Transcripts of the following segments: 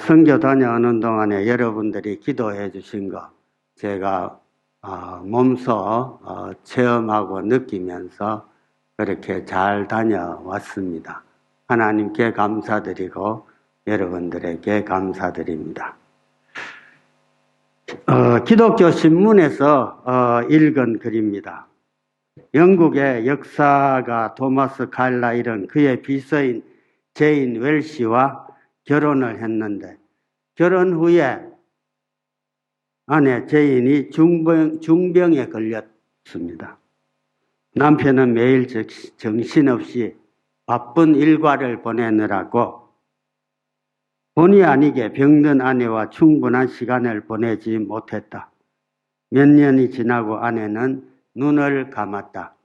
선교 다녀오는 동안에 여러분들이 기도해 주신 거 제가 몸소 체험하고 느끼면서 그렇게 잘 다녀왔습니다. 하나님께 감사드리고 여러분들에게 감사드립니다. 기독교 신문에서 읽은 글입니다. 영국의 역사가 토마스 칼라일은 그의 비서인 제인 웰시와 결혼을 했는데 결혼 후에 아내 제인이 중병에 걸렸습니다. 남편은 매일 정신없이 바쁜 일과를 보내느라고 본의 아니게 병든 아내와 충분한 시간을 보내지 못했다. 몇 년이 지나고 아내는 눈을 감았다.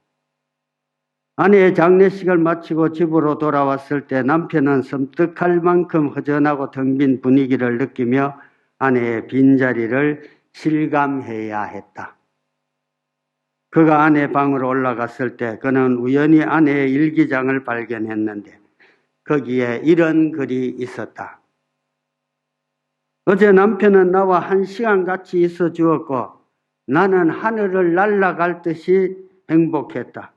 아내의 장례식을 마치고 집으로 돌아왔을 때 남편은 섬뜩할 만큼 허전하고 텅 빈 분위기를 느끼며 아내의 빈자리를 실감해야 했다. 그가 아내 방으로 올라갔을 때 그는 우연히 아내의 일기장을 발견했는데 거기에 이런 글이 있었다. 어제 남편은 나와 1시간 같이 있어 주었고 나는 하늘을 날아갈 듯이 행복했다.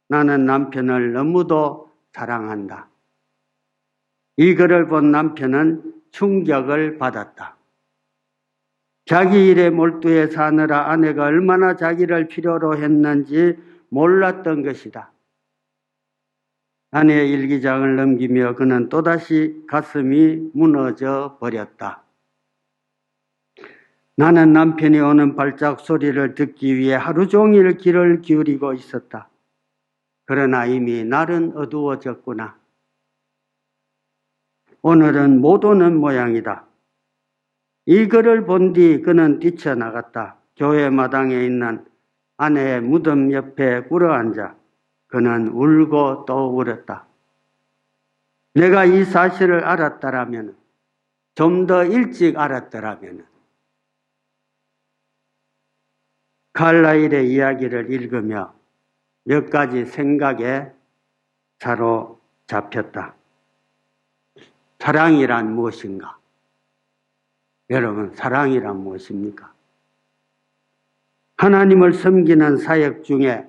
나는 남편을 너무도 사랑한다. 이 글을 본 남편은 충격을 받았다. 자기 일에 몰두해 사느라 아내가 얼마나 자기를 필요로 했는지 몰랐던 것이다. 아내의 일기장을 넘기며 그는 또다시 가슴이 무너져 버렸다. 나는 남편이 오는 발작 소리를 듣기 위해 하루 종일 귀를 기울이고 있었다. 그러나 이미 날은 어두워졌구나. 오늘은 못 오는 모양이다. 이 글을 본 뒤 그는 뛰쳐나갔다. 교회 마당에 있는 아내의 무덤 옆에 꿇어앉아 그는 울고 또 울었다. 내가 이 사실을 알았더라면, 좀 더 일찍 알았더라면, 칼라일의 이야기를 읽으며 몇 가지 생각에 사로잡혔다. 사랑이란 무엇인가? 여러분, 사랑이란 무엇입니까? 하나님을 섬기는 사역 중에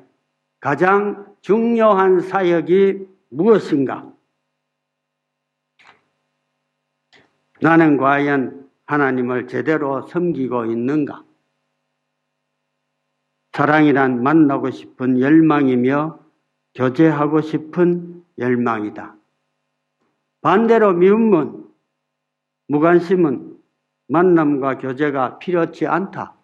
가장 중요한 사역이 무엇인가? 나는 과연 하나님을 제대로 섬기고 있는가? 사랑이란 만나고 싶은 열망이며 교제하고 싶은 열망이다. 반대로 미움은, 무관심은 만남과 교제가 필요치 않다.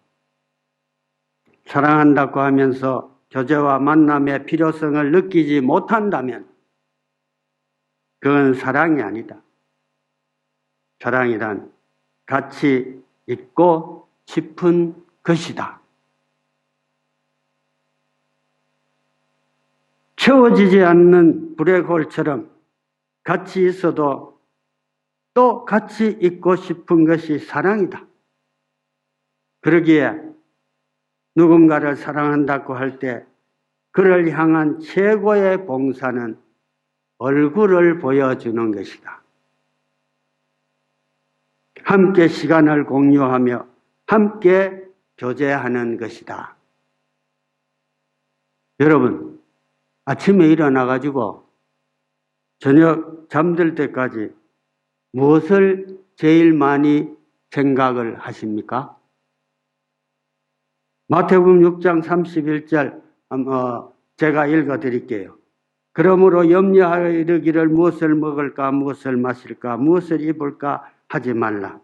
사랑한다고 하면서 교제와 만남의 필요성을 느끼지 못한다면 그건 사랑이 아니다. 사랑이란 같이 있고 싶은 것이다. 채워지지 않는 블랙홀처럼 같이 있어도 또 같이 있고 싶은 것이 사랑이다. 그러기에 누군가를 사랑한다고 할 때 그를 향한 최고의 봉사는 얼굴을 보여주는 것이다. 함께 시간을 공유하며 함께 교제하는 것이다. 여러분, 아침에 일어나가지고 저녁 잠들 때까지 무엇을 제일 많이 생각을 하십니까? 마태복음 6장 31절 제가 읽어드릴게요. 그러므로 염려하여 이르기를 무엇을 먹을까, 무엇을 마실까, 무엇을 입을까 하지 말라.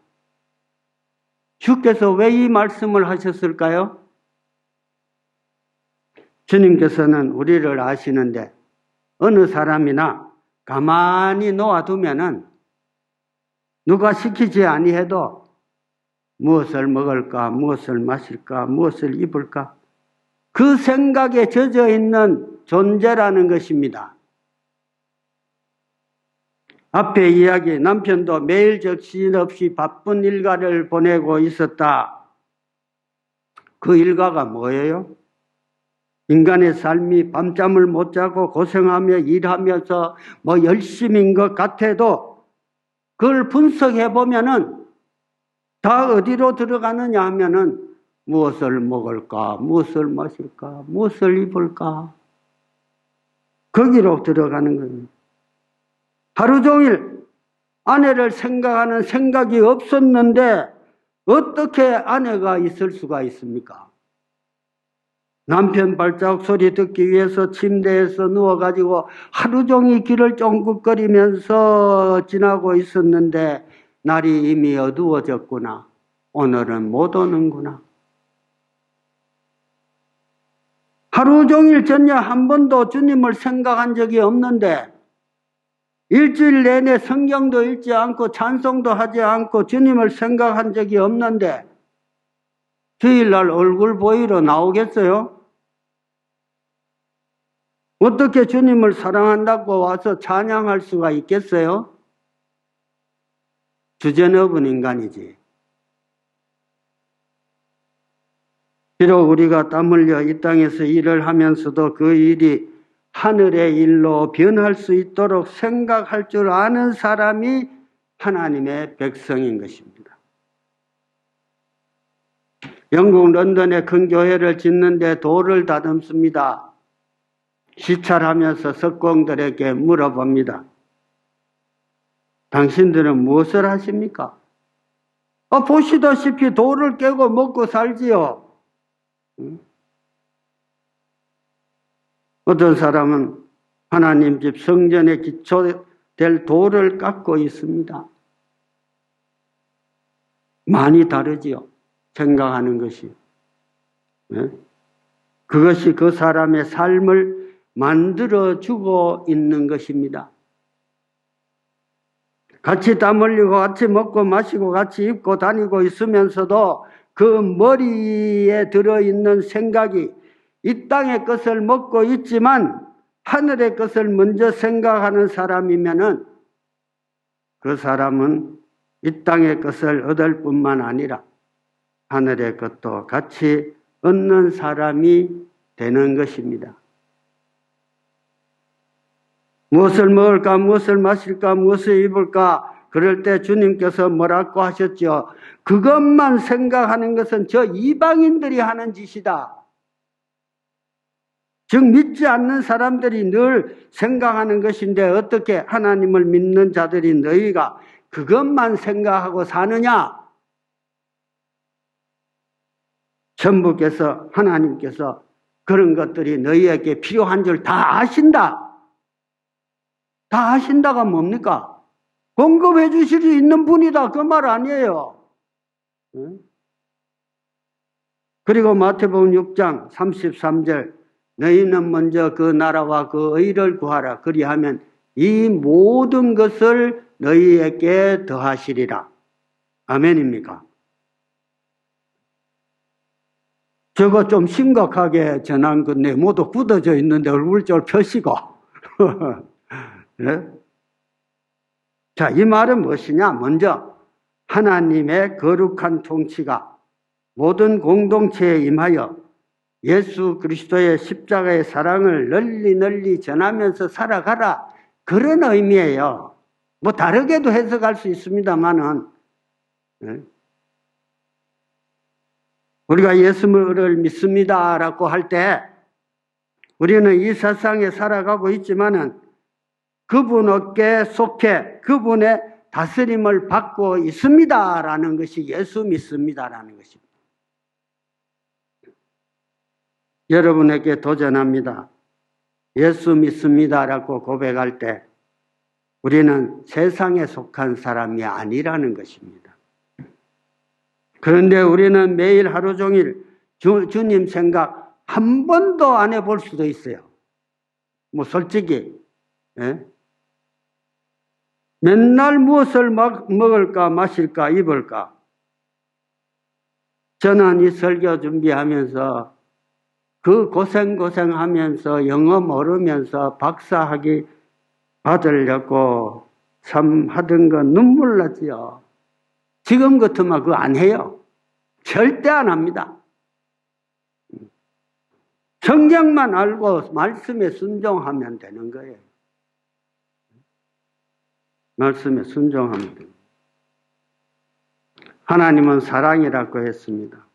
주께서 왜 이 말씀을 하셨을까요? 주님께서는 우리를 아시는데 어느 사람이나 가만히 놓아두면은 누가 시키지 아니해도 무엇을 먹을까, 무엇을 마실까, 무엇을 입을까 그 생각에 젖어 있는 존재라는 것입니다. 앞에 이야기 남편도 매일 정신없이 바쁜 일과를 보내고 있었다. 그 일과가 뭐예요? 인간의 삶이 밤잠을 못 자고 고생하며 일하면서 뭐 열심인 것 같아도 그걸 분석해 보면은 다 어디로 들어가느냐 하면은 무엇을 먹을까, 무엇을 마실까, 무엇을 입을까, 거기로 들어가는 거예요. 하루 종일 아내를 생각하는 생각이 없었는데 어떻게 아내가 있을 수가 있습니까? 남편 발자국 소리 듣기 위해서 침대에서 누워가지고 하루 종일 길을 쫑긋거리면서 지나고 있었는데 날이 이미 어두워졌구나. 오늘은 못 오는구나. 하루 종일 전혀 한 번도 주님을 생각한 적이 없는데 일주일 내내 성경도 읽지 않고 찬송도 하지 않고 주님을 생각한 적이 없는데 주일날 얼굴 보이러 나오겠어요? 어떻게 주님을 사랑한다고 와서 찬양할 수가 있겠어요? 주제넘은 인간이지. 비록 우리가 땀 흘려 이 땅에서 일을 하면서도 그 일이 하늘의 일로 변할 수 있도록 생각할 줄 아는 사람이 하나님의 백성인 것입니다. 영국 런던에 큰 교회를 짓는데 돌을 다듬습니다. 시찰하면서 석공들에게 물어봅니다. 당신들은 무엇을 하십니까? 보시다시피 돌을 깨고 먹고 살지요. 어떤 사람은 하나님 집 성전의 기초될 돌을 깎고 있습니다. 많이 다르지요. 생각하는 것이. 그것이 그 사람의 삶을 만들어주고 있는 것입니다. 같이 땀 흘리고 같이 먹고 마시고 같이 입고 다니고 있으면서도 그 머리에 들어있는 생각이 이 땅의 것을 먹고 있지만 하늘의 것을 먼저 생각하는 사람이면은 그 사람은 이 땅의 것을 얻을 뿐만 아니라 하늘의 것도 같이 얻는 사람이 되는 것입니다. 무엇을 먹을까, 무엇을 마실까, 무엇을 입을까, 그럴 때 주님께서 뭐라고 하셨죠? 그것만 생각하는 것은 저 이방인들이 하는 짓이다. 즉 믿지 않는 사람들이 늘 생각하는 것인데 어떻게 하나님을 믿는 자들이 너희가 그것만 생각하고 사느냐? 천부께서 하나님께서 그런 것들이 너희에게 필요한 줄 다 아신다. 다 아신다가 뭡니까? 공급해 주실 수 있는 분이다. 그 말 아니에요. 그리고 마태복음 6장 33절 너희는 먼저 그 나라와 그 의를 구하라. 그리하면 이 모든 것을 너희에게 더하시리라. 아멘입니까? 저거 좀 심각하게 전한 건데 모두 굳어져 있는데 얼굴 좀 펴시고. 네? 자, 이 말은 무엇이냐? 먼저 하나님의 거룩한 통치가 모든 공동체에 임하여 예수 그리스도의 십자가의 사랑을 널리 전하면서 살아가라. 그런 의미예요. 뭐 다르게도 해석할 수 있습니다만은 우리가 예수를 믿습니다라고 할 때 우리는 이 세상에 살아가고 있지만은 그분 어깨 속해 그분의 다스림을 받고 있습니다라는 것이 예수 믿습니다라는 것입니다. 여러분에게 도전합니다. 예수 믿습니다라고 고백할 때 우리는 세상에 속한 사람이 아니라는 것입니다. 그런데 우리는 매일 하루 종일 주님 생각 한 번도 안 해볼 수도 있어요. 뭐 솔직히 맨날 무엇을 먹을까 마실까 입을까. 저는 이 설교 준비하면서 그 고생하면서 영어 모르면서 박사학위 받으려고 참 하던 거 눈물 나지요. 지금 같으면 그거 안 해요. 절대 안 합니다. 성경만 알고 말씀에 순종하면 되는 거예요. 말씀에 순종하면 됩니다. 하나님은 사랑이라고 했습니다.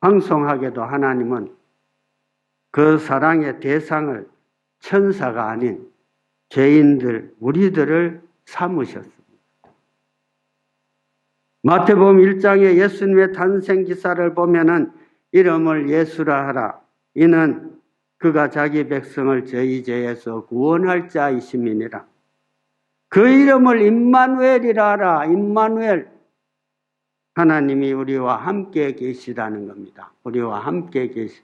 황송하게도 하나님은 그 사랑의 대상을 천사가 아닌 죄인들, 우리들을 삼으셨습니다. 마태복음 1장의 예수님의 탄생 기사를 보면은 이름을 예수라 하라. 이는 그가 자기 백성을 저희 죄에서 구원할 자이심이니라. 그 이름을 임마누엘이라 하라. 임마누엘. 하나님이 우리와 함께 계시다는 겁니다. 우리와 함께 계시.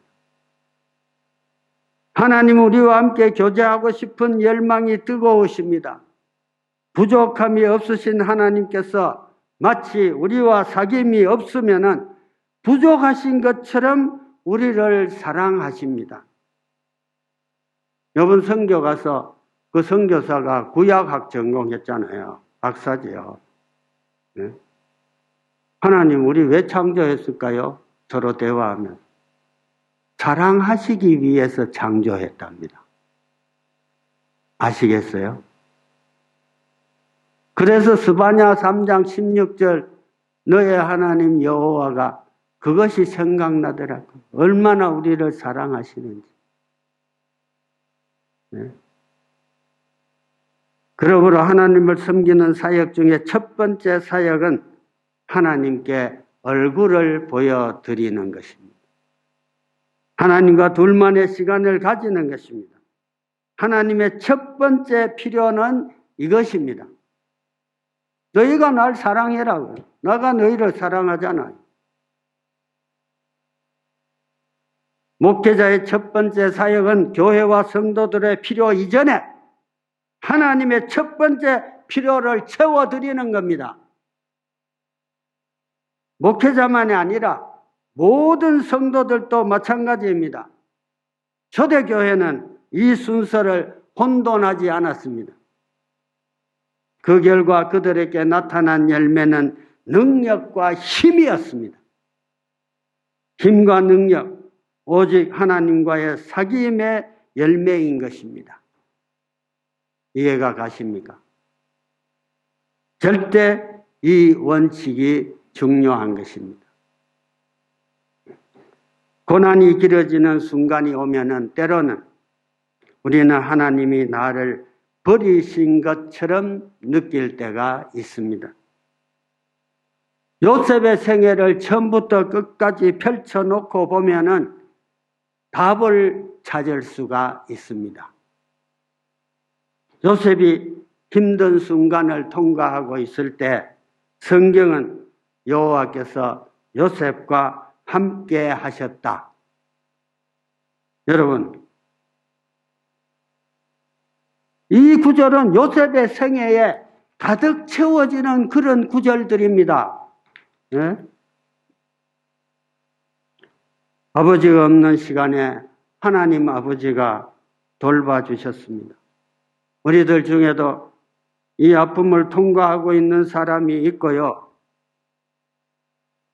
하나님 우리와 함께 교제하고 싶은 열망이 뜨거우십니다. 부족함이 없으신 하나님께서 마치 우리와 사귐이 없으면은 부족하신 것처럼 우리를 사랑하십니다. 이번 선교 가서 그 선교사가 구약학 전공했잖아요. 박사지요. 네? 하나님 우리 왜 창조했을까요? 서로 대화하면. 사랑하시기 위해서 창조했답니다. 아시겠어요? 그래서 스바냐 3장 16절 너의 하나님 여호와가 그것이 생각나더라고. 얼마나 우리를 사랑하시는지. 네. 그러므로 하나님을 섬기는 사역 중에 첫 번째 사역은 하나님께 얼굴을 보여드리는 것입니다. 하나님과 둘만의 시간을 가지는 것입니다. 하나님의 첫 번째 필요는 이것입니다. 너희가 날 사랑해라고. 내가 너희를 사랑하잖아요. 목회자의 첫 번째 사역은 교회와 성도들의 필요 이전에 하나님의 첫 번째 필요를 채워드리는 겁니다. 목회자만이 아니라 모든 성도들도 마찬가지입니다. 초대교회는 이 순서를 혼돈하지 않았습니다. 그 결과 그들에게 나타난 열매는 능력과 힘이었습니다. 힘과 능력, 오직 하나님과의 사귐의 열매인 것입니다. 이해가 가십니까? 절대 이 원칙이 중요한 것입니다. 고난이 길어지는 순간이 오면은 때로는 우리는 하나님이 나를 버리신 것처럼 느낄 때가 있습니다. 요셉의 생애를 처음부터 끝까지 펼쳐놓고 보면은 답을 찾을 수가 있습니다. 요셉이 힘든 순간을 통과하고 있을 때 성경은 여호와께서 요셉과 함께 하셨다. 여러분, 이 구절은 요셉의 생애에 가득 채워지는 그런 구절들입니다. 네? 아버지가 없는 시간에 하나님 아버지가 돌봐주셨습니다. 우리들 중에도 이 아픔을 통과하고 있는 사람이 있고요.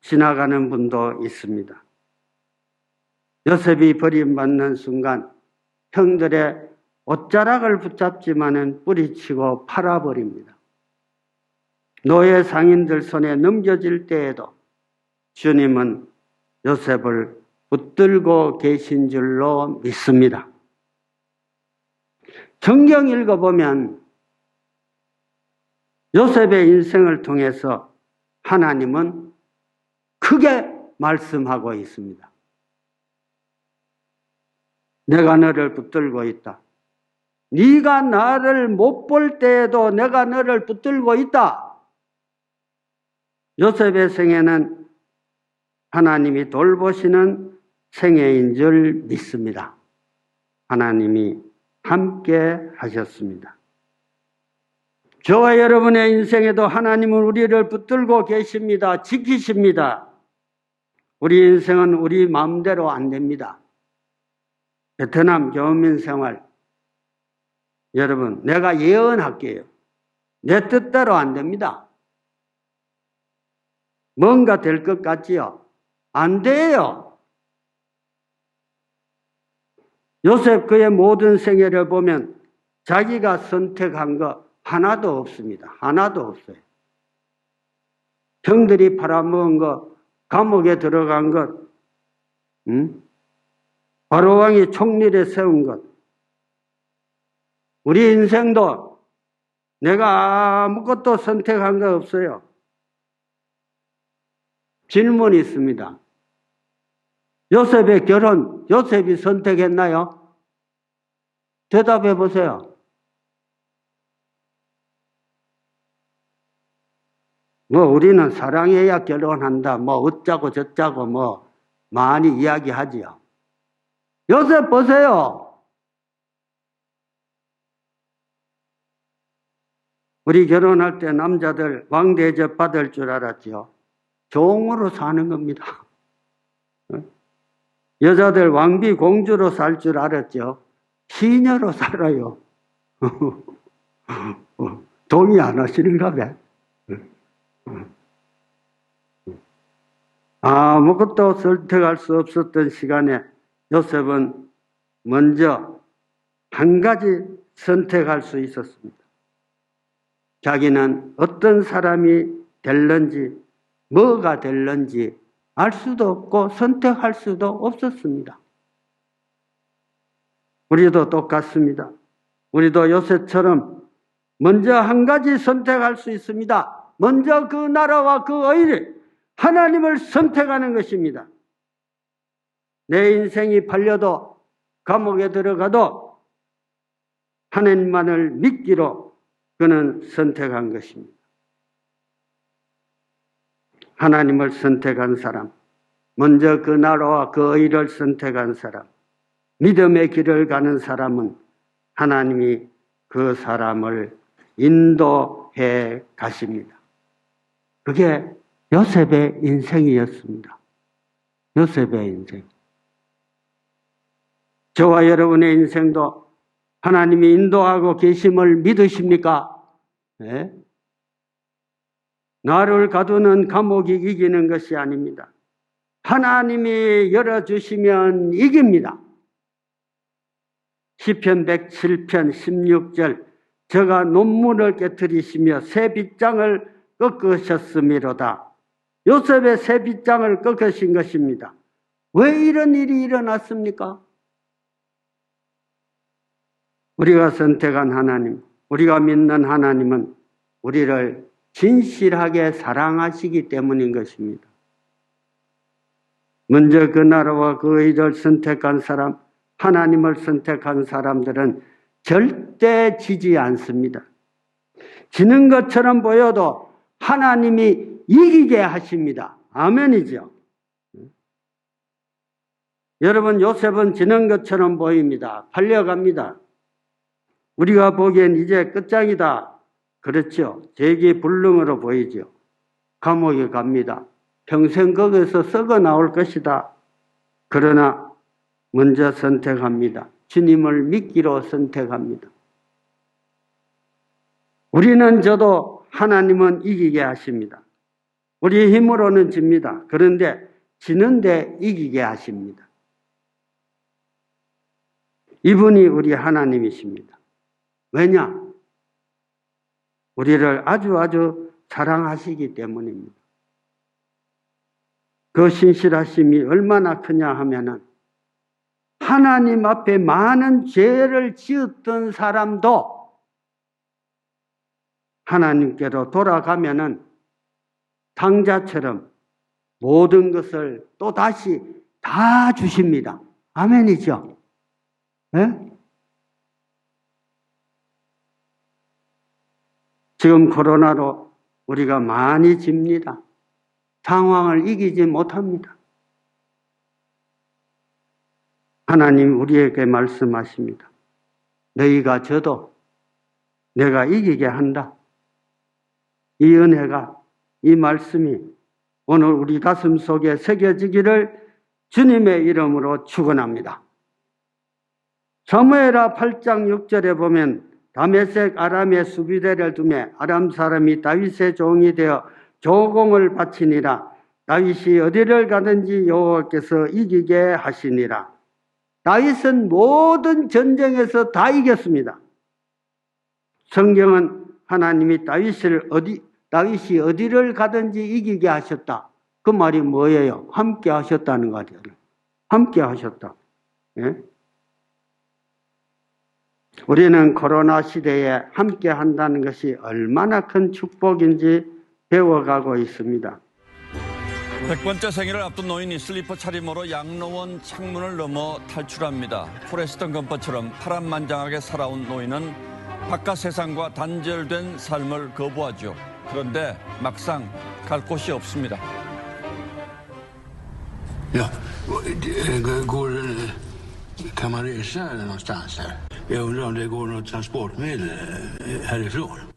지나가는 분도 있습니다. 요셉이 버림받는 순간 형들의 옷자락을 붙잡지만은 뿌리치고 팔아버립니다. 노예 상인들 손에 넘겨질 때에도 주님은 요셉을 붙들고 계신 줄로 믿습니다. 성경 읽어보면 요셉의 인생을 통해서 하나님은 크게 말씀하고 있습니다. 내가 너를 붙들고 있다. 네가 나를 못 볼 때에도 내가 너를 붙들고 있다. 요셉의 생애는 하나님이 돌보시는 생애인 줄 믿습니다. 하나님이 함께 하셨습니다. 저와 여러분의 인생에도 하나님은 우리를 붙들고 계십니다. 지키십니다. 우리 인생은 우리 마음대로 안 됩니다. 베트남 교민 생활, 여러분, 내가 예언할게요. 내 뜻대로 안 됩니다. 뭔가 될 것 같지요? 안 돼요. 요셉 그의 모든 생애를 보면 자기가 선택한 거 하나도 없습니다. 하나도 없어요. 형들이 팔아먹은 것, 감옥에 들어간 것, 바로왕이 총리에 세운 것. 우리 인생도 내가 아무것도 선택한 거 없어요. 질문이 있습니다. 요셉의 결혼, 요셉이 선택했나요? 대답해 보세요. 뭐 우리는 사랑해야 결혼한다, 뭐 어쩌고 저쩌고 뭐 많이 이야기하지요. 요셉 보세요. 우리 결혼할 때 남자들 왕대접 받을 줄 알았죠. 종으로 사는 겁니다. 여자들 왕비 공주로 살 줄 알았죠. 시녀로 살아요. 동의 안 하시는가 봐. 아무것도 선택할 수 없었던 시간에 요셉은 먼저 한 가지 선택할 수 있었습니다. 자기는 어떤 사람이 될런지 뭐가 될런지 알 수도 없고 선택할 수도 없었습니다. 우리도 똑같습니다. 우리도 요셉처럼 먼저 한 가지 선택할 수 있습니다. 먼저 그 나라와 그 의를 하나님을 선택하는 것입니다. 내 인생이 팔려도 감옥에 들어가도 하나님만을 믿기로 그는 선택한 것입니다. 하나님을 선택한 사람, 먼저 그 나라와 그 의를 선택한 사람, 믿음의 길을 가는 사람은 하나님이 그 사람을 인도해 가십니다. 그게 요셉의 인생이었습니다. 요셉의 인생. 저와 여러분의 인생도 하나님이 인도하고 계심을 믿으십니까? 네? 나를 가두는 감옥이 이기는 것이 아닙니다. 하나님이 열어주시면 이깁니다. 시편 107편 16절 저가 논문을 깨뜨리시며 새 빗장을 꺾으셨음이로다. 요셉의 새 빗장을 꺾으신 것입니다. 왜 이런 일이 일어났습니까? 우리가 선택한 하나님, 우리가 믿는 하나님은 우리를 진실하게 사랑하시기 때문인 것입니다. 먼저 그 나라와 그 의를 선택한 사람, 하나님을 선택한 사람들은 절대 지지 않습니다. 지는 것처럼 보여도 하나님이 이기게 하십니다. 아멘이죠. 여러분, 요셉은 지는 것처럼 보입니다. 팔려갑니다. 우리가 보기엔 이제 끝장이다. 그렇죠. 재기불능으로 보이죠. 감옥에 갑니다. 평생 거기서 썩어 나올 것이다. 그러나 먼저 선택합니다. 주님을 믿기로 선택합니다. 우리는 져도 하나님은 이기게 하십니다. 우리 힘으로는 집니다. 그런데 지는데 이기게 하십니다. 이분이 우리 하나님이십니다. 왜냐? 우리를 아주 사랑하시기 때문입니다. 그 신실하심이 얼마나 크냐 하면은 하나님 앞에 많은 죄를 지었던 사람도 하나님께로 돌아가면은 당자처럼 모든 것을 또 다시 다 주십니다. 아멘이죠? 네? 지금 코로나로 우리가 많이 집니다. 상황을 이기지 못합니다. 하나님 우리에게 말씀하십니다. 너희가 져도 내가 이기게 한다. 이 은혜가, 이 말씀이 오늘 우리 가슴 속에 새겨지기를 주님의 이름으로 축원합니다. 사무엘하 8장 6절에 보면 다메섹 아람의 수비대를 두매 아람 사람이 다윗의 종이 되어 조공을 바치니라. 다윗이 어디를 가든지 여호와께서 이기게 하시니라. 다윗은 모든 전쟁에서 다 이겼습니다. 성경은 하나님이 다윗이 어디를 가든지 이기게 하셨다. 그 말이 뭐예요? 함께 하셨다는 거예요. 함께 하셨다. 예? 우리는 코로나 시대에 함께 한다는 것이 얼마나 큰 축복인지 배워가고 있습니다. 100번째 생일을 앞둔 노인이 슬리퍼 차림으로 양로원 창문을 넘어 탈출합니다. 포레스턴 검퍼처럼 파란만장하게 살아온 노인은 바깥 세상과 단절된 삶을 거부하죠. 그런데 막상 갈 곳이 없습니다. Ja, kan man resa någonstans här? Jag undrar om det går något transportmedel härifrån.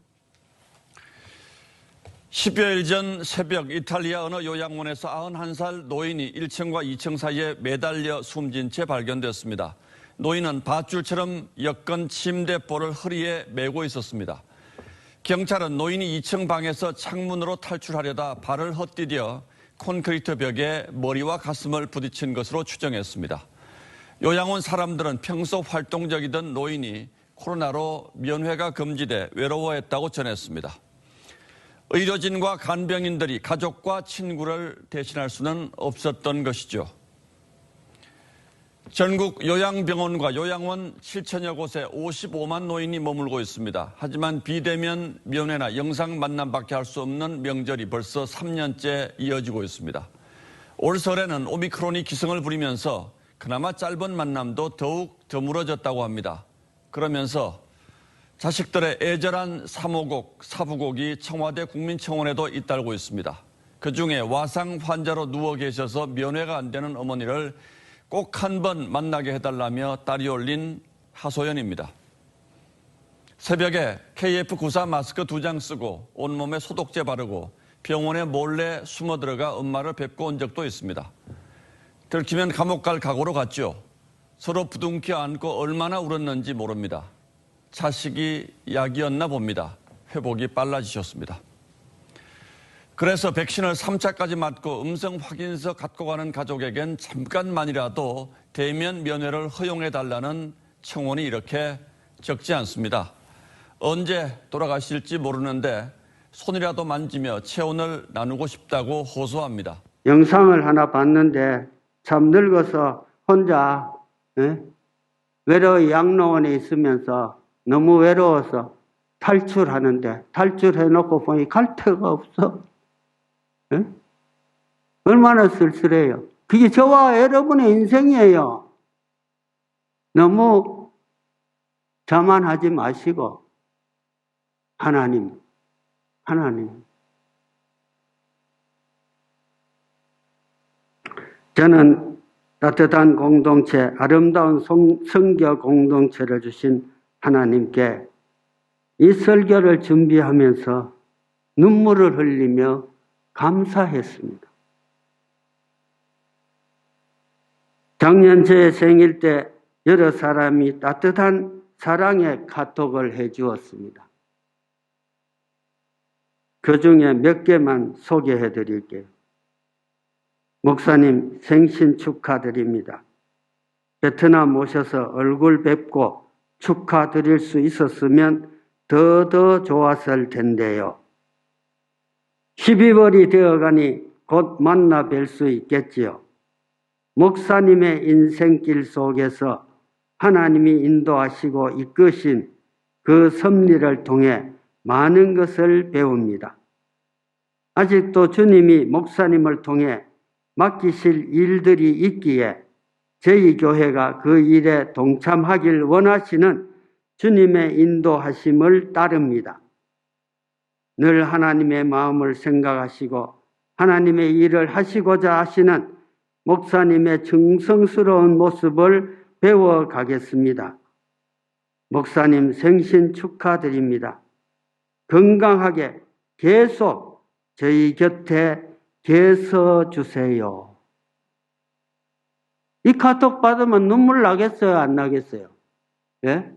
10여일 전 새벽 이탈리아 어느 요양원에서 91살 노인이 1층과 2층 사이에 매달려 숨진 채 발견됐습니다. 노인은 밧줄처럼 여권 침대볼을 허리에 메고 있었습니다. 경찰은 노인이 2층 방에서 창문으로 탈출하려다 발을 헛디뎌 콘크리트 벽에 머리와 가슴을 부딪힌 것으로 추정했습니다. 요양원 사람들은 평소 활동적이던 노인이 코로나로 면회가 금지돼 외로워했다고 전했습니다. 의료진과 간병인들이 가족과 친구를 대신할 수는 없었던 것이죠. 전국 요양병원과 요양원 7천여 곳에 55만 노인이 머물고 있습니다. 하지만 비대면 면회나 영상 만남밖에 할 수 없는 명절이 벌써 3년째 이어지고 있습니다. 올 설에는 오미크론이 기승을 부리면서 그나마 짧은 만남도 더욱 드물어졌다고 합니다. 그러면서 자식들의 애절한 사모곡, 사부곡이 청와대 국민청원에도 잇따르고 있습니다. 그중에 와상 환자로 누워 계셔서 면회가 안 되는 어머니를 꼭 한 번 만나게 해달라며 딸이 올린 하소연입니다. 새벽에 KF94 마스크 2장 쓰고 온몸에 소독제 바르고 병원에 몰래 숨어 들어가 엄마를 뵙고 온 적도 있습니다. 들키면 감옥 갈 각오로 갔죠. 서로 부둥켜 안고 얼마나 울었는지 모릅니다. 자식이 약이었나 봅니다. 회복이 빨라지셨습니다. 그래서 백신을 3차까지 맞고 음성 확인서 갖고 가는 가족에겐 잠깐만이라도 대면 면회를 허용해달라는 청원이 이렇게 적지 않습니다. 언제 돌아가실지 모르는데 손이라도 만지며 체온을 나누고 싶다고 호소합니다. 영상을 하나 봤는데 참 늙어서 혼자 외로이 양로원에 있으면서 너무 외로워서 탈출하는데 탈출해놓고 보니 갈 데가 없어. 얼마나 쓸쓸해요. 그게 저와 여러분의 인생이에요. 너무 자만하지 마시고 하나님 저는 따뜻한 공동체, 아름다운 성교 공동체를 주신 하나님께 이 설교를 준비하면서 눈물을 흘리며 감사했습니다. 작년 제 생일 때 여러 사람이 따뜻한 사랑의 카톡을 해주었습니다. 그 중에 몇 개만 소개해 드릴게요. 목사님 생신 축하드립니다. 베트남 오셔서 얼굴 뵙고 축하드릴 수 있었으면 더 좋았을 텐데요. 12월이 되어가니 곧 만나 뵐 수 있겠지요. 목사님의 인생길 속에서 하나님이 인도하시고 이끄신 그 섭리를 통해 많은 것을 배웁니다. 아직도 주님이 목사님을 통해 맡기실 일들이 있기에 저희 교회가 그 일에 동참하길 원하시는 주님의 인도하심을 따릅니다. 늘 하나님의 마음을 생각하시고 하나님의 일을 하시고자 하시는 목사님의 정성스러운 모습을 배워가겠습니다. 목사님 생신 축하드립니다. 건강하게 계속 저희 곁에 계셔 주세요. 이 카톡 받으면 눈물 나겠어요? 안 나겠어요? 예?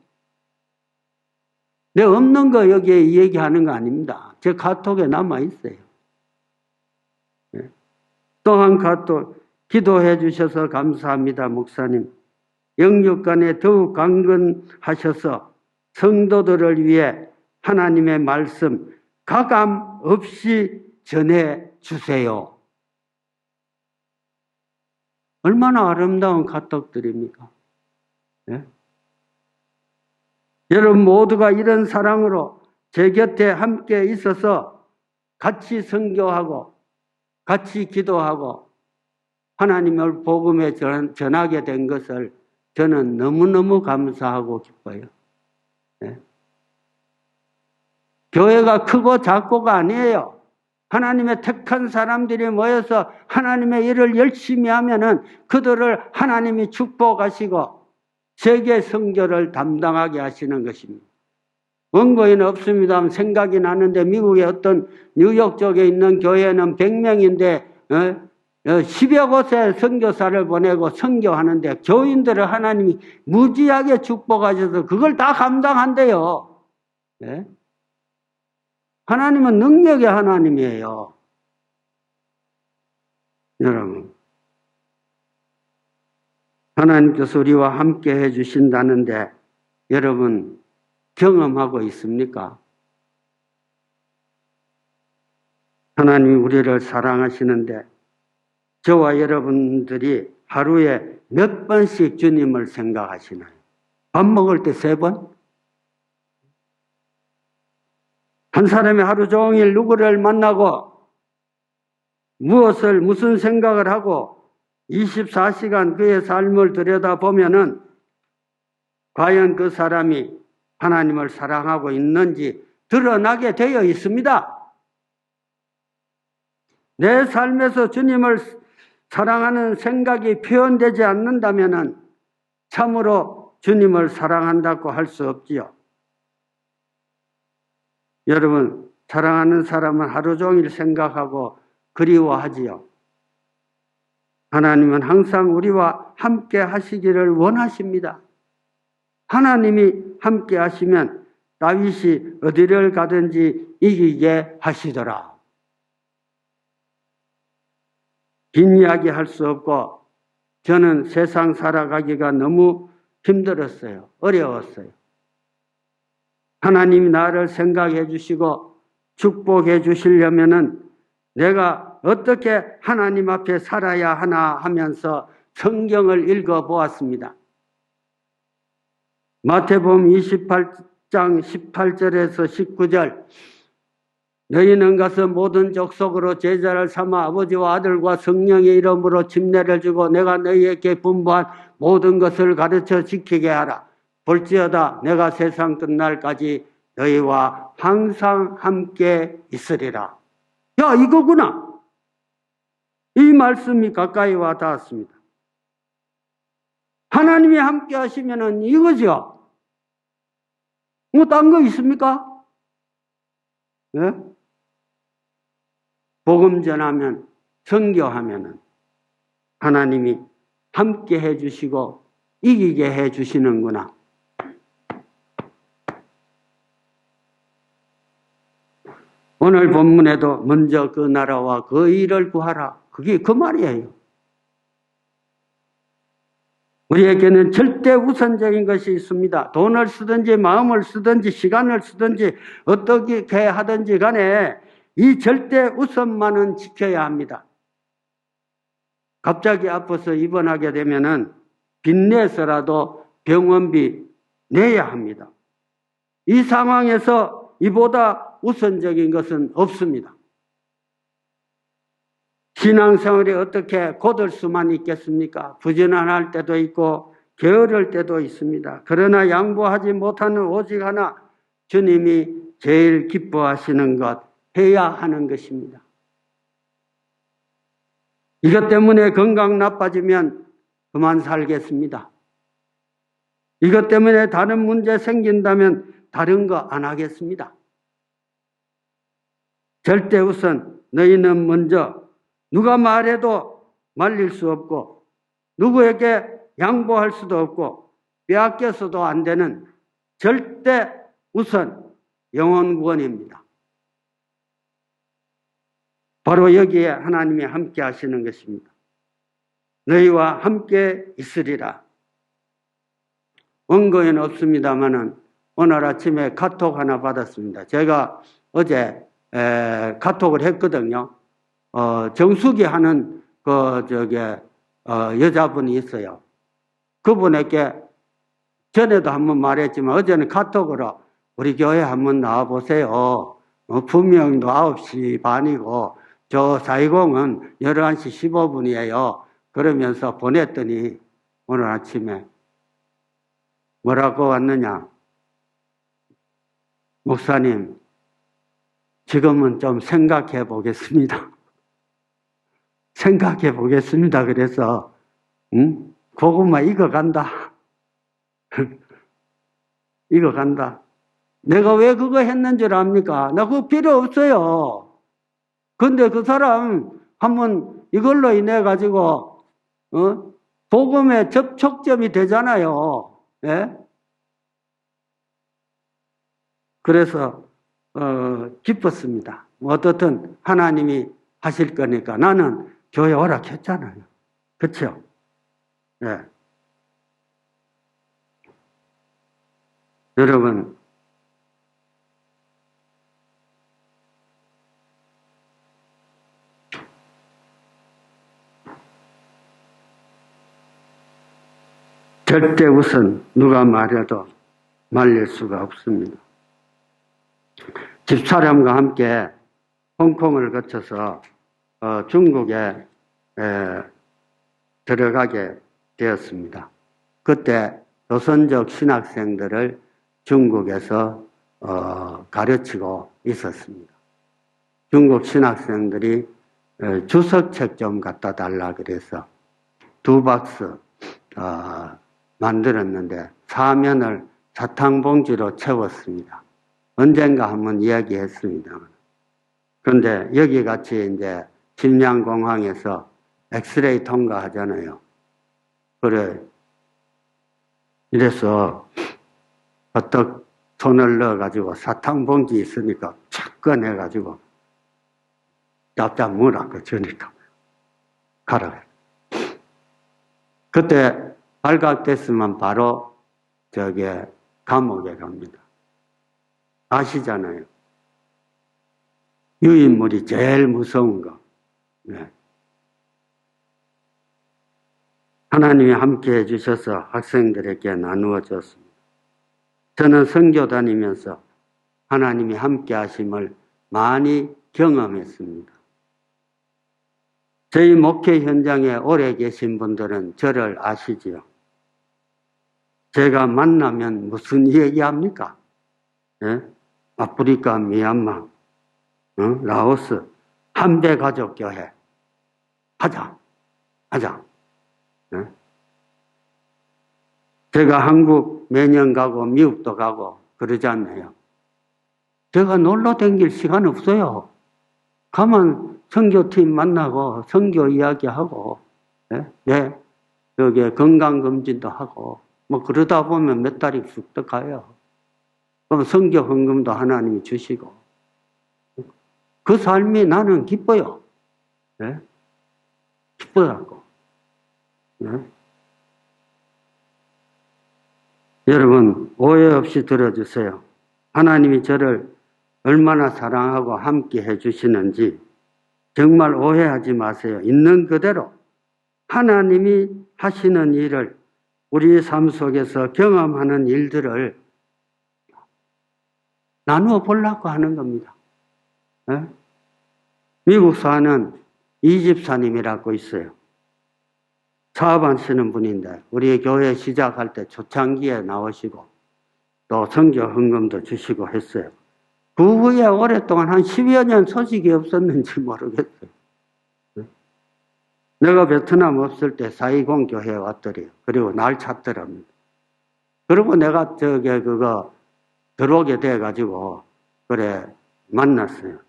내 없는 거 여기에 얘기하는 거 아닙니다. 제 카톡에 남아있어요. 예? 또 한 카톡 기도해 주셔서 감사합니다. 목사님. 영육간에 더욱 강건하셔서 성도들을 위해 하나님의 말씀 가감 없이 전해 주세요. 얼마나 아름다운 가떡들입니까? 네? 여러분 모두가 이런 사랑으로 제 곁에 함께 있어서 같이 선교하고 같이 기도하고 하나님을 복음에 전하게 된 것을 저는 너무너무 감사하고 기뻐요. 네? 교회가 크고 작고가 아니에요. 하나님의 택한 사람들이 모여서 하나님의 일을 열심히 하면은 그들을 하나님이 축복하시고 세계 선교를 담당하게 하시는 것입니다. 원고에는 없습니다. 생각이 나는데 미국의 어떤 뉴욕 쪽에 있는 교회는 100명인데 10여 곳에 선교사를 보내고 선교하는데 교인들을 하나님이 무지하게 축복하셔서 그걸 다 감당한대요. 네? 하나님은 능력의 하나님이에요. 여러분, 하나님께서 우리와 함께 해주신다는데 여러분 경험하고 있습니까? 하나님이 우리를 사랑하시는데 저와 여러분들이 하루에 몇 번씩 주님을 생각하시나요? 밥 먹을 때 3번? 한 사람이 하루 종일 누구를 만나고 무슨 생각을 하고 24시간 그의 삶을 들여다보면은 과연 그 사람이 하나님을 사랑하고 있는지 드러나게 되어 있습니다. 내 삶에서 주님을 사랑하는 생각이 표현되지 않는다면은 참으로 주님을 사랑한다고 할 수 없지요. 여러분, 사랑하는 사람은 하루 종일 생각하고 그리워하지요. 하나님은 항상 우리와 함께 하시기를 원하십니다. 하나님이 함께 하시면 다윗이 어디를 가든지 이기게 하시더라. 긴 이야기 할 수 없고 저는 세상 살아가기가 너무 힘들었어요. 어려웠어요. 하나님이 나를 생각해 주시고 축복해 주시려면은 내가 어떻게 하나님 앞에 살아야 하나 하면서 성경을 읽어 보았습니다. 마태복음 28장 18절에서 19절 너희는 가서 모든 족속으로 제자를 삼아 아버지와 아들과 성령의 이름으로 침례를 주고 내가 너희에게 분부한 모든 것을 가르쳐 지키게 하라. 볼지어다 내가 세상 끝날까지 너희와 항상 함께 있으리라. 야, 이거구나. 이 말씀이 가까이 와 닿았습니다. 하나님이 함께 하시면은 이거죠. 뭐 딴 거 있습니까? 네? 복음 전하면 선교하면은 하나님이 함께 해 주시고 이기게 해 주시는구나. 오늘 본문에도 먼저 그 나라와 그 일을 구하라. 그게 그 말이에요. 우리에게는 절대 우선적인 것이 있습니다. 돈을 쓰든지 마음을 쓰든지 시간을 쓰든지 어떻게 하든지 간에 이 절대 우선만은 지켜야 합니다. 갑자기 아파서 입원하게 되면은 빚내서라도 병원비 내야 합니다. 이 상황에서 이보다 우선적인 것은 없습니다. 신앙생활이 어떻게 곧을 수만 있겠습니까? 부지런할 때도 있고 게으를 때도 있습니다. 그러나 양보하지 못하는 오직 하나, 주님이 제일 기뻐하시는 것, 해야 하는 것입니다. 이것 때문에 건강 나빠지면 그만 살겠습니다. 이것 때문에 다른 문제 생긴다면 다른 거 안 하겠습니다. 절대 우선 너희는 먼저 누가 말해도 말릴 수 없고 누구에게 양보할 수도 없고 빼앗겨서도 안 되는 절대 우선 영혼 구원입니다. 바로 여기에 하나님이 함께 하시는 것입니다. 너희와 함께 있으리라. 원고에는 없습니다만은 오늘 아침에 카톡 하나 받았습니다. 제가 어제 카톡을 했거든요. 정수기 하는 여자분이 있어요. 그분에게 전에도 한번 말했지만 어제는 카톡으로 우리 교회 한번 나와보세요. 분명도 9시 반이고 저 420은 11시 15분이에요. 그러면서 보냈더니 오늘 아침에 뭐라고 왔느냐. 목사님, 지금은 좀 생각해 보겠습니다. 생각해 보겠습니다. 그래서 고구마 익어간다. 익어간다. 내가 왜 그거 했는 줄 압니까? 나 그거 필요 없어요. 근데 그 사람 한번 이걸로 인해 가지고 복음의 접촉점이 되잖아요. 예? 그래서 기뻤습니다. 어떻든 하나님이 하실 거니까 나는 교회 허락했잖아요. 그렇죠? 예. 여러분, 절대 우선 누가 말해도 말릴 수가 없습니다. 집사람과 함께 홍콩을 거쳐서 중국에 들어가게 되었습니다. 그때 조선족 신학생들을 중국에서 가르치고 있었습니다. 중국 신학생들이 주석책 좀 갖다 달라 그래서 2박스 만들었는데 사면을 사탕봉지로 채웠습니다. 언젠가 한번 이야기했습니다. 그런데 여기 같이 이제 심양공항에서 엑스레이 통과하잖아요. 그래. 이래서 어떻게 손을 넣어가지고 사탕봉지 있으니까 착 꺼내가지고 납작 물었고 주니까 가라. 그때 발각됐으면 바로 감옥에 갑니다. 아시잖아요. 유인물이 제일 무서운 거. 네. 하나님이 함께 해주셔서 학생들에게 나누어 줬습니다. 저는 선교 다니면서 하나님이 함께 하심을 많이 경험했습니다. 저희 목회 현장에 오래 계신 분들은 저를 아시지요. 제가 만나면 무슨 얘기합니까? 예? 아프리카, 미얀마, 라오스, 한배 가족 교회 하자. 예? 제가 한국 매년 가고 미국도 가고 그러지 않나요? 제가 놀러 다닐 시간 없어요. 가면 선교팀 만나고 선교 이야기하고 여기 건강검진도 하고 뭐 그러다 보면 몇 달이 쑥 가요. 그럼 선교 헌금도 하나님이 주시고 그 삶이 나는 기뻐요. 네? 기뻐하고. 네? 여러분 오해 없이 들어주세요. 하나님이 저를 얼마나 사랑하고 함께 해주시는지 정말 오해하지 마세요. 있는 그대로 하나님이 하시는 일을 우리 삶 속에서 경험하는 일들을 나누어 보려고 하는 겁니다. 네? 미국 사는 이집사님이라고 있어요. 사업하시는 분인데 우리 교회 시작할 때 초창기에 나오시고 또 선교 헌금도 주시고 했어요. 그 후에 오랫동안 한 10여 년 소식이 없었는지 모르겠어요. 내가 베트남 없을 때 420 교회에 왔더래요. 그리고 날 찾더랍니다. 그리고 내가 그거 들어오게 돼가지고 그래 만났어요.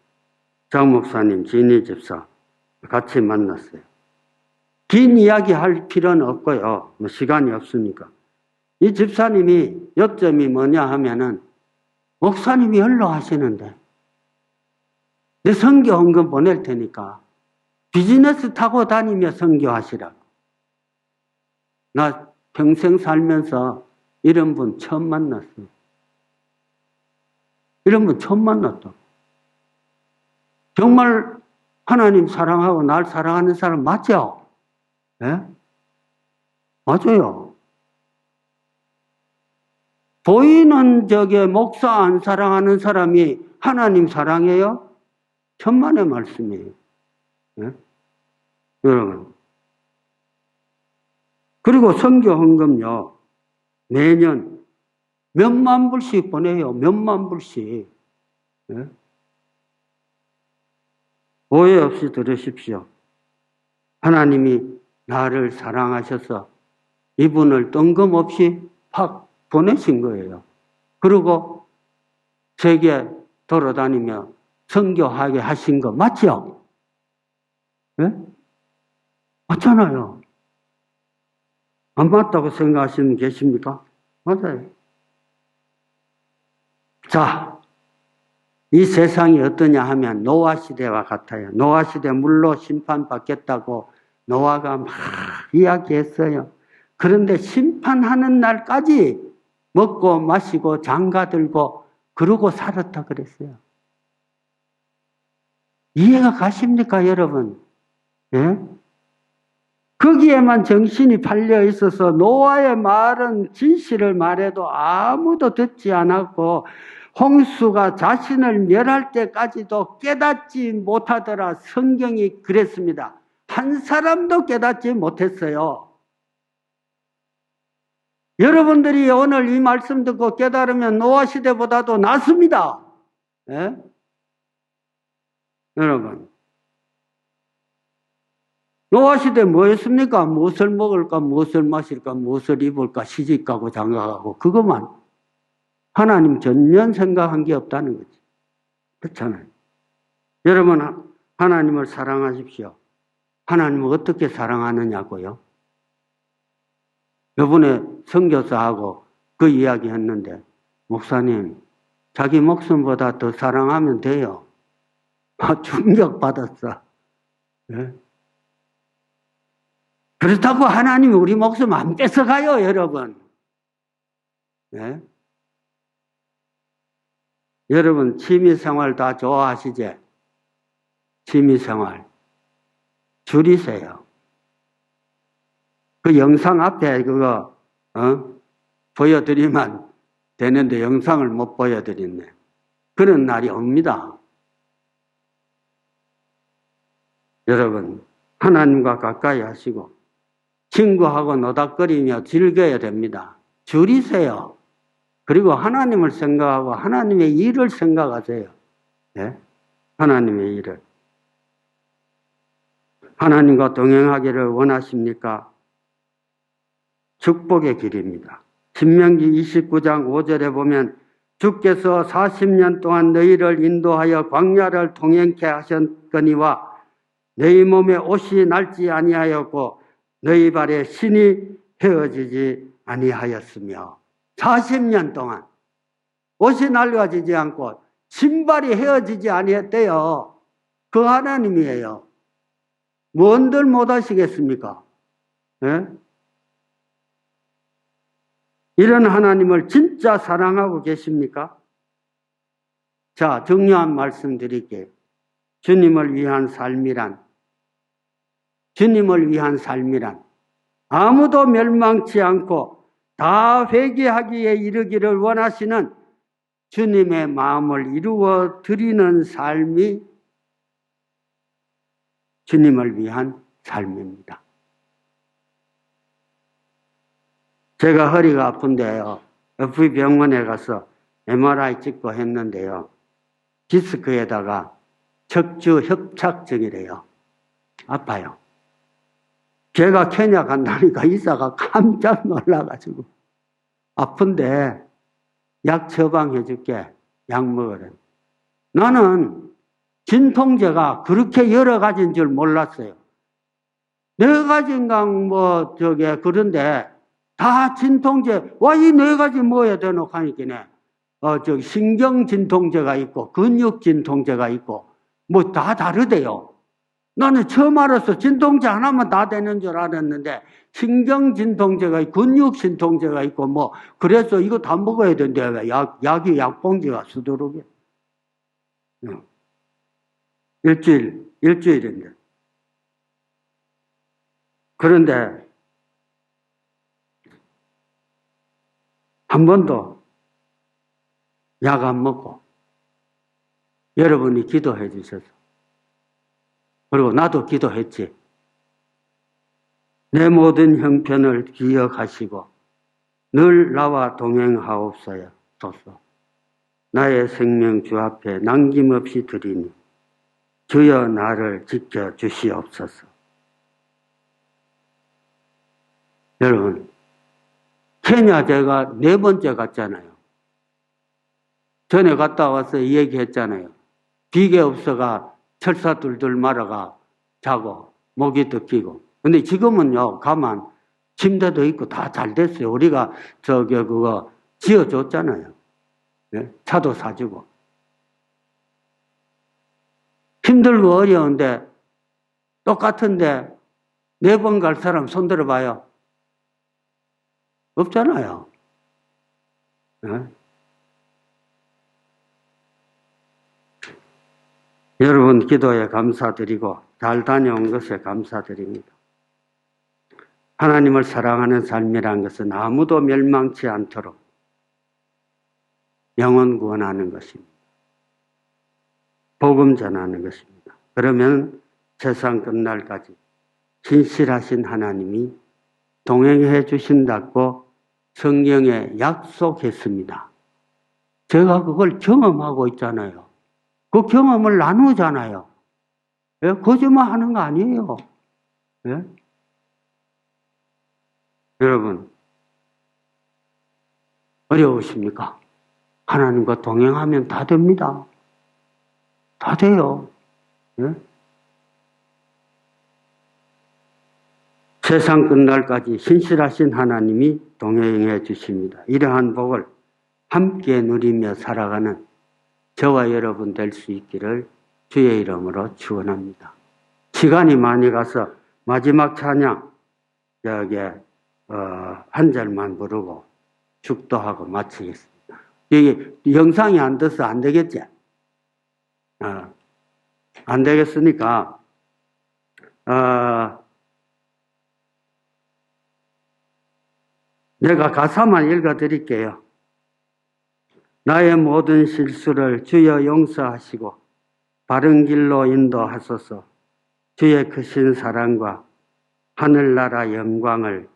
장 목사님, 진희 집사 같이 만났어요. 긴 이야기 할 필요는 없고요. 뭐 시간이 없으니까. 이 집사님이 요점이 뭐냐 하면은 목사님이 연락하시는데 내 선교 헌금 보낼 테니까 비즈니스 타고 다니며 선교하시라고. 나 평생 살면서 이런 분 처음 만났어요. 이런 분 처음 만났다. 정말 하나님 사랑하고 날 사랑하는 사람 맞죠? 예? 맞아요. 보이는 목사 안 사랑하는 사람이 하나님 사랑해요? 천만의 말씀이에요. 예? 여러분. 그리고 선교 헌금요. 매년 몇만 불씩 보내요. 몇만 불씩. 예? 오해 없이 들으십시오. 하나님이 나를 사랑하셔서 이분을 뜬금없이 팍 보내신 거예요. 그리고 세계 돌아다니며 선교하게 하신 거 맞죠? 예? 맞잖아요. 안 맞다고 생각하시는 분 계십니까? 맞아요. 자, 이 세상이 어떠냐 하면 노아 시대와 같아요. 노아 시대 물로 심판받겠다고 노아가 막 이야기했어요. 그런데 심판하는 날까지 먹고 마시고 장가들고 그러고 살았다 그랬어요. 이해가 가십니까, 여러분? 예? 거기에만 정신이 팔려 있어서 노아의 말은 진실을 말해도 아무도 듣지 않았고 홍수가 자신을 멸할 때까지도 깨닫지 못하더라. 성경이 그랬습니다. 한 사람도 깨닫지 못했어요. 여러분들이 오늘 이 말씀 듣고 깨달으면 노아 시대보다도 낫습니다. 예? 여러분, 노아 시대 뭐였습니까? 무엇을 먹을까, 무엇을 마실까, 무엇을 입을까, 시집가고 장가가고 그것만. 하나님 전혀 생각한 게 없다는 거지. 그렇잖아요. 여러분, 하나님을 사랑하십시오. 하나님을 어떻게 사랑하느냐고요? 이번에 선교사하고 그 이야기 했는데, 목사님, 자기 목숨보다 더 사랑하면 돼요. 충격받았어. 네? 그렇다고 하나님이 우리 목숨 안 뺏어가요, 여러분. 네? 여러분, 취미생활 다 좋아하시지? 취미생활. 줄이세요. 그 영상 앞에 그거, 보여드리면 되는데 영상을 못 보여드렸네. 그런 날이 옵니다. 여러분, 하나님과 가까이 하시고, 친구하고 노닥거리며 즐겨야 됩니다. 줄이세요. 그리고 하나님을 생각하고 하나님의 일을 생각하세요. 네? 하나님의 일을. 하나님과 동행하기를 원하십니까? 축복의 길입니다. 신명기 29장 5절에 보면 주께서 40년 동안 너희를 인도하여 광야를 통행케 하셨거니와 너희 몸에 옷이 낡지 아니하였고 너희 발에 신이 헤어지지 아니하였으며 40년 동안 옷이 낡아지지 않고 신발이 헤어지지 아니했대요. 그 하나님이에요. 뭔들 못하시겠습니까? 네? 이런 하나님을 진짜 사랑하고 계십니까? 자, 중요한 말씀 드릴게요. 주님을 위한 삶이란 아무도 멸망치 않고 다 회개하기에 이르기를 원하시는 주님의 마음을 이루어 드리는 삶이 주님을 위한 삶입니다. 제가 허리가 아픈데요. 옆의 병원에 가서 MRI 찍고 했는데요. 디스크에다가 척추 협착증이래요. 아파요. 제가 케냐 간다니까 의사가 깜짝 놀라가지고 아픈데 약 처방해 줄게. 약 먹으래. 나는 진통제가 그렇게 여러 가지인 줄 몰랐어요. 4가지인가 그런데 다 진통제. 와, 이 4가지 뭐야 되노 하니까네. 신경 진통제가 있고 근육 진통제가 있고 뭐 다 다르대요. 나는 처음 알았어. 진통제 하나만 다 되는 줄 알았는데 신경진통제가 있고 근육진통제가 있고 뭐 그래서 이거 다 먹어야 된대. 왜 약이 약봉지가 수두룩이야. 일주일인데. 그런데 한 번도 약 안 먹고 여러분이 기도해 주셔서 그리고 나도 기도했지. 내 모든 형편을 기억하시고 늘 나와 동행하옵소서. 나의 생명 주 앞에 남김없이 드리니 주여 나를 지켜주시옵소서. 여러분, 케냐 제가 4번째 갔잖아요. 전에 갔다 와서 이 얘기 했잖아요. 비계 없어가 철사 둘둘 말아가 자고 목이 뜯기고. 근데 지금은요, 가만 침대도 있고 다 잘 됐어요. 우리가 그거 지어줬잖아요. 네? 차도 사주고. 힘들고 어려운데 똑같은데 4번 갈 사람 손 들어봐요. 없잖아요. 네? 여러분 기도에 감사드리고 잘 다녀온 것에 감사드립니다. 하나님을 사랑하는 삶이란 것은 아무도 멸망치 않도록 영혼 구원하는 것입니다. 복음 전하는 것입니다. 그러면 세상 끝날까지 신실하신 하나님이 동행해 주신다고 성경에 약속했습니다. 제가 그걸 경험하고 있잖아요. 그 경험을 나누잖아요. 예? 거짓말 하는 거 아니에요. 예? 여러분, 어려우십니까? 하나님과 동행하면 다 됩니다. 다 돼요. 예? 세상 끝날까지 신실하신 하나님이 동행해 주십니다. 이러한 복을 함께 누리며 살아가는 저와 여러분 될 수 있기를 주의 이름으로 축원합니다. 시간이 많이 가서 마지막 찬양 한 절만 부르고 축도하고 마치겠습니다. 여기 영상이 안 돼서 안 되겠지? 안 되겠으니까 내가 가사만 읽어드릴게요. 나의 모든 실수를 주여 용서하시고 바른 길로 인도하소서. 주의 크신 사랑과 하늘나라 영광을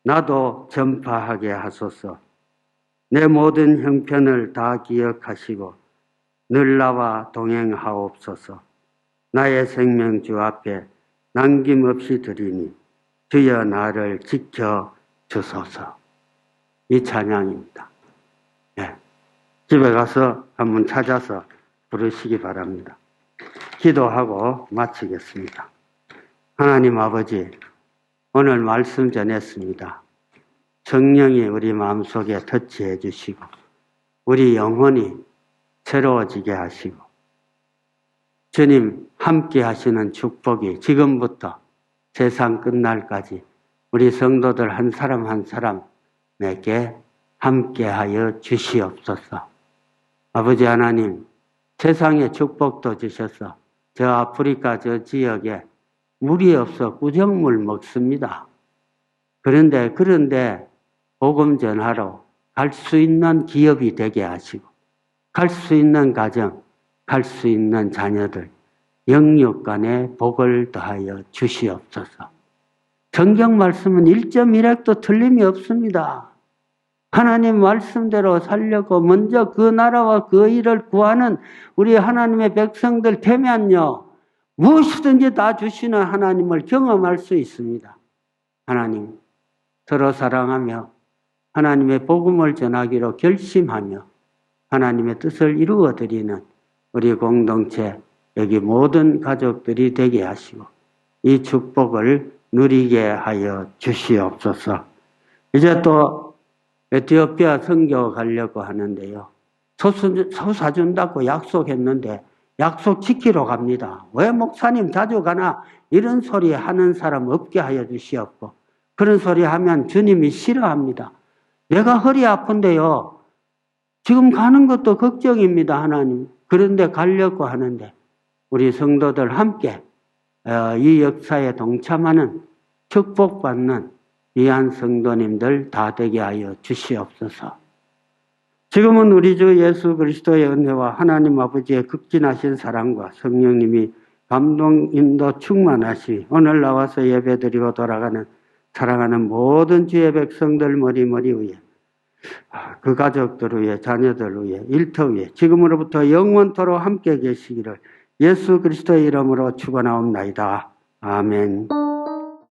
나도 전파하게 하소서. 내 모든 형편을 다 기억하시고 늘 나와 동행하옵소서. 나의 생명 주 앞에 남김없이 드리니 주여 나를 지켜주소서. 이 찬양입니다. 네. 집에 가서 한번 찾아서 부르시기 바랍니다. 기도하고 마치겠습니다. 하나님 아버지, 오늘 말씀 전했습니다. 성령이 우리 마음속에 터치해 주시고 우리 영혼이 새로워지게 하시고 주님 함께 하시는 축복이 지금부터 세상 끝날까지 우리 성도들 한 사람 한 사람에게 함께하여 주시옵소서. 아버지 하나님, 세상에 축복도 주셔서 저 아프리카 저 지역에 물이 없어 구정물 먹습니다. 그런데 복음 전하러 갈 수 있는 기업이 되게 하시고 갈 수 있는 가정, 갈 수 있는 자녀들 영육간에 복을 더하여 주시옵소서. 성경 말씀은 1.1핵도 틀림이 없습니다. 하나님 말씀대로 살려고 먼저 그 나라와 그 일을 구하는 우리 하나님의 백성들 되면요, 무엇이든지 다 주시는 하나님을 경험할 수 있습니다. 하나님, 서로 사랑하며 하나님의 복음을 전하기로 결심하며 하나님의 뜻을 이루어드리는 우리 공동체, 여기 모든 가족들이 되게 하시고 이 축복을 누리게 하여 주시옵소서. 이제 또 에티오피아 선교 가려고 하는데요. 소 사준다고 약속했는데 약속 지키러 갑니다. 왜 목사님 자주 가나? 이런 소리 하는 사람 없게 하여 주시옵고, 그런 소리 하면 주님이 싫어합니다. 내가 허리 아픈데요. 지금 가는 것도 걱정입니다, 하나님. 그런데 가려고 하는데 우리 성도들 함께 이 역사에 동참하는 축복받는 귀한 성도님들 다 되게 하여 주시옵소서. 지금은 우리 주 예수 그리스도의 은혜와 하나님 아버지의 극진하신 사랑과 성령님이 감동 인도 충만하시 오늘 나와서 예배드리고 돌아가는 사랑하는 모든 주의 백성들 머리 위에, 그 가족들 위에, 자녀들 위에, 일터 위에 지금으로부터 영원토록 함께 계시기를 예수 그리스도의 이름으로 축원하옵나이다. 아멘.